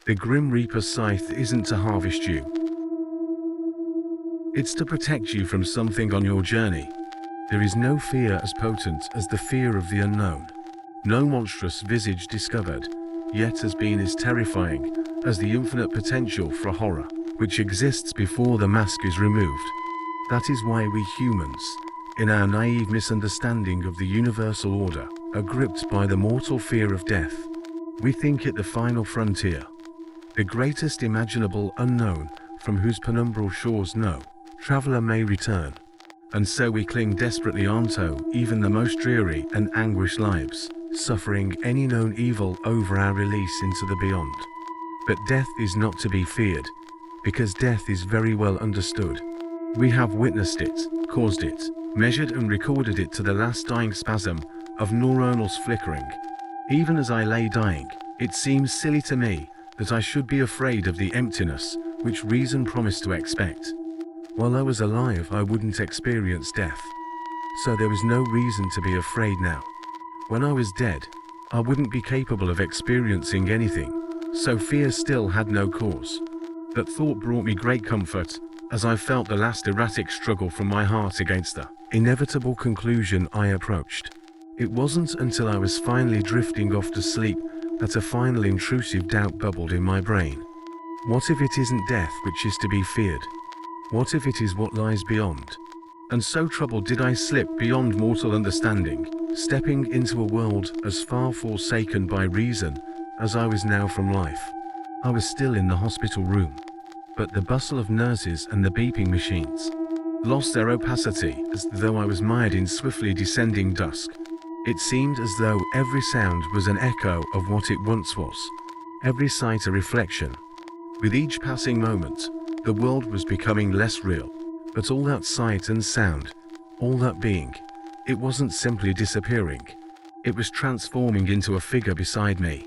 The Grim Reaper's scythe isn't to harvest you. It's to protect you from something on your journey. There is no fear as potent as the fear of the unknown. No monstrous visage discovered, yet has been as terrifying as the infinite potential for horror, which exists before the mask is removed. That is why we humans, in our naive misunderstanding of the universal order, are gripped by the mortal fear of death. We think it the final frontier, the greatest imaginable unknown from whose penumbral shores no traveler may return. And so we cling desperately onto even the most dreary and anguished lives, suffering any known evil over our release into the beyond. But death is not to be feared, because death is very well understood. We have witnessed it, caused it, measured and recorded it to the last dying spasm of neuronal flickering. Even as I lay dying, it seems silly to me that I should be afraid of the emptiness which reason promised to expect. While I was alive, I wouldn't experience death, so there was no reason to be afraid now. When I was dead, I wouldn't be capable of experiencing anything, so fear still had no cause. That thought brought me great comfort, as I felt the last erratic struggle from my heart against the inevitable conclusion I approached. It wasn't until I was finally drifting off to sleep that a final intrusive doubt bubbled in my brain. What if it isn't death which is to be feared? What if it is what lies beyond? And so troubled did I slip beyond mortal understanding, stepping into a world as far forsaken by reason as I was now from life. I was still in the hospital room, but the bustle of nurses and the beeping machines lost their opacity as though I was mired in swiftly descending dusk. It seemed as though every sound was an echo of what it once was, every sight a reflection. With each passing moment, the world was becoming less real, but all that sight and sound, all that being, it wasn't simply disappearing. It was transforming into a figure beside me.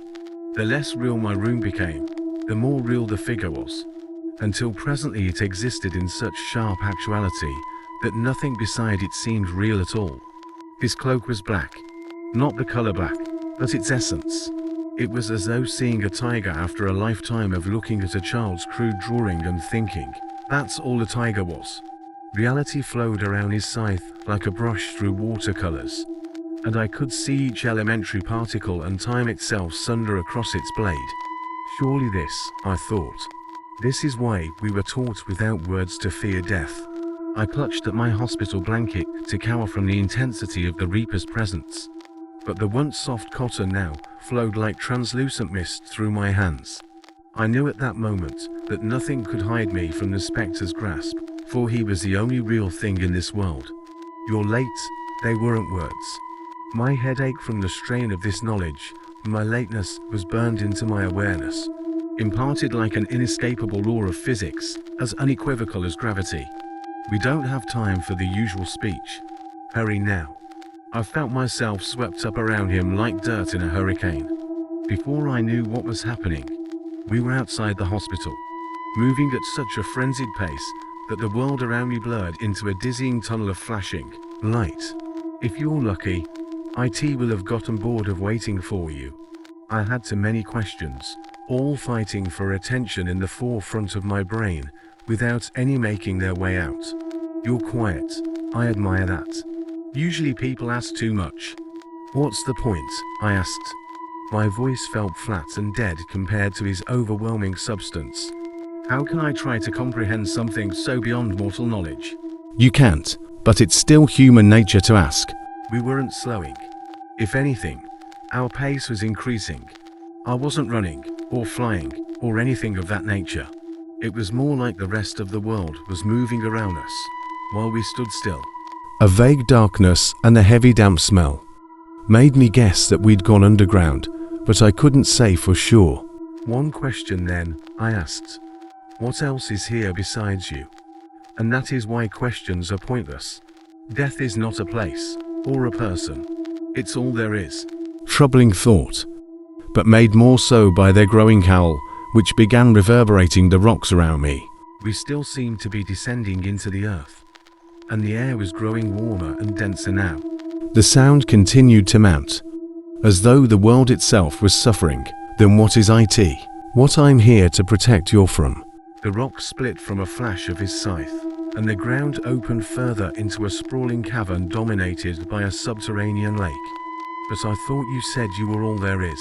The less real my room became, the more real the figure was, until presently it existed in such sharp actuality that nothing beside it seemed real at all. His cloak was black, not the color black, but its essence. It was as though seeing a tiger after a lifetime of looking at a child's crude drawing and thinking, that's all a tiger was. Reality flowed around his scythe like a brush through watercolors, and I could see each elementary particle and time itself sunder across its blade. Surely this, I thought. This is why we were taught without words to fear death. I clutched at my hospital blanket to cower from the intensity of the Reaper's presence. But the once soft cotton now flowed like translucent mist through my hands. I knew at that moment that nothing could hide me from the spectre's grasp, for he was the only real thing in this world. You're late, they weren't words. My head ached from the strain of this knowledge. My lateness was burned into my awareness, imparted like an inescapable law of physics, as unequivocal as gravity. We don't have time for the usual speech. Hurry now. I felt myself swept up around him like dirt in a hurricane. Before I knew what was happening, we were outside the hospital, moving at such a frenzied pace that the world around me blurred into a dizzying tunnel of flashing light. If you're lucky, IT will have gotten bored of waiting for you. I had too many questions, all fighting for attention in the forefront of my brain, without any making their way out. You're quiet. I admire that. Usually people ask too much. What's the point? I asked. My voice felt flat and dead compared to his overwhelming substance. How can I try to comprehend something so beyond mortal knowledge? You can't, but it's still human nature to ask. We weren't slowing. If anything, our pace was increasing. I wasn't running, or flying, or anything of that nature. It was more like the rest of the world was moving around us, while we stood still. A vague darkness and a heavy damp smell made me guess that we'd gone underground, but I couldn't say for sure. One question then, I asked. What else is here besides you? And that is why questions are pointless. Death is not a place, or a person. It's all there is. Troubling thought, but made more so by their growing howl, which began reverberating the rocks around me. We still seemed to be descending into the earth, and the air was growing warmer and denser now. The sound continued to mount, as though the world itself was suffering. Then what is IT? What I'm here to protect you from. The rock split from a flash of his scythe, and the ground opened further into a sprawling cavern dominated by a subterranean lake. But I thought you said you were all there is.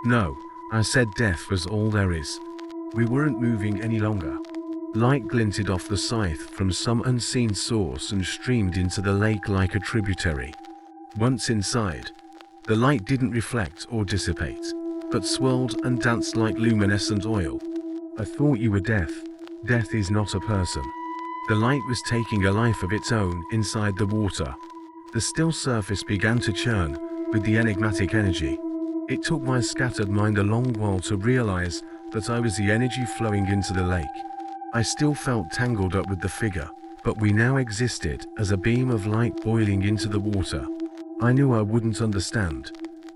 No, I said death was all there is. We weren't moving any longer. Light glinted off the scythe from some unseen source and streamed into the lake like a tributary. Once inside, the light didn't reflect or dissipate, but swirled and danced like luminescent oil. I thought you were death. Death is not a person. The light was taking a life of its own inside the water. The still surface began to churn with the enigmatic energy. It took my scattered mind a long while to realize that I was the energy flowing into the lake. I still felt tangled up with the figure, but we now existed as a beam of light boiling into the water. I knew I wouldn't understand,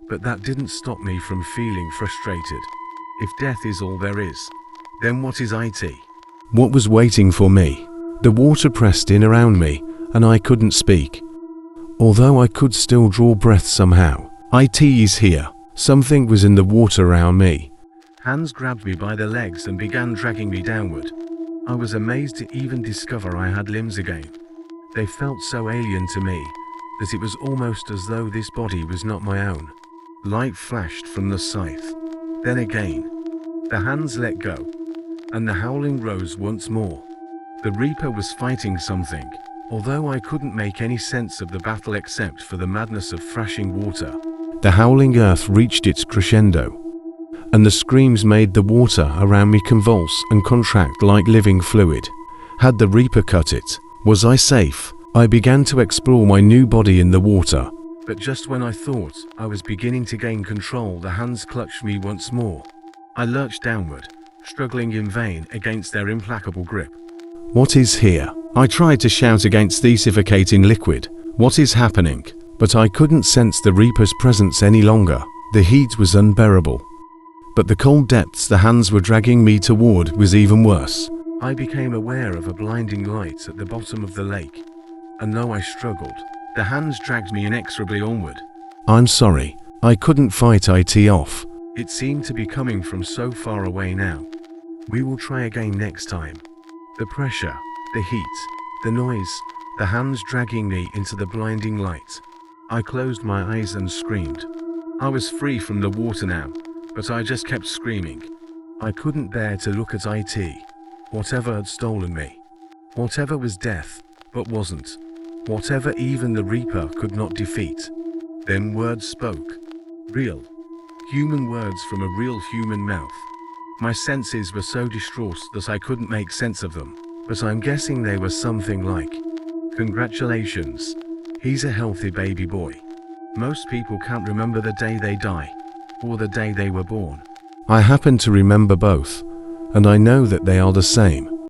but that didn't stop me from feeling frustrated. If death is all there is, then what is IT? What was waiting for me? The water pressed in around me, and I couldn't speak. Although I could still draw breath somehow. IT is here. Something was in the water around me. Hands grabbed me by the legs and began dragging me downward. I was amazed to even discover I had limbs again. They felt so alien to me that it was almost as though this body was not my own. Light flashed from the scythe. Then again, the hands let go, and the howling rose once more. The Reaper was fighting something, although I couldn't make any sense of the battle except for the madness of thrashing water. The howling earth reached its crescendo, and the screams made the water around me convulse and contract like living fluid. Had the Reaper cut it? Was I safe? I began to explore my new body in the water. But just when I thought I was beginning to gain control, the hands clutched me once more. I lurched downward, struggling in vain against their implacable grip. What is here? I tried to shout against the suffocating liquid. What is happening? But I couldn't sense the Reaper's presence any longer. The heat was unbearable. But the cold depths the hands were dragging me toward was even worse. I became aware of a blinding light at the bottom of the lake, and though I struggled, the hands dragged me inexorably onward. I'm sorry, I couldn't fight IT off. It seemed to be coming from so far away now. We will try again next time. The pressure, the heat, the noise, the hands dragging me into the blinding light. I closed my eyes and screamed. I was free from the water now, but I just kept screaming. I couldn't bear to look at IT. Whatever had stolen me. Whatever was death, but wasn't. Whatever even the Reaper could not defeat. Then words spoke. Real. Human words from a real human mouth. My senses were so distraught that I couldn't make sense of them, but I'm guessing they were something like, "Congratulations. He's a healthy baby boy." Most people can't remember the day they die, or the day they were born. I happen to remember both, and I know that they are the same.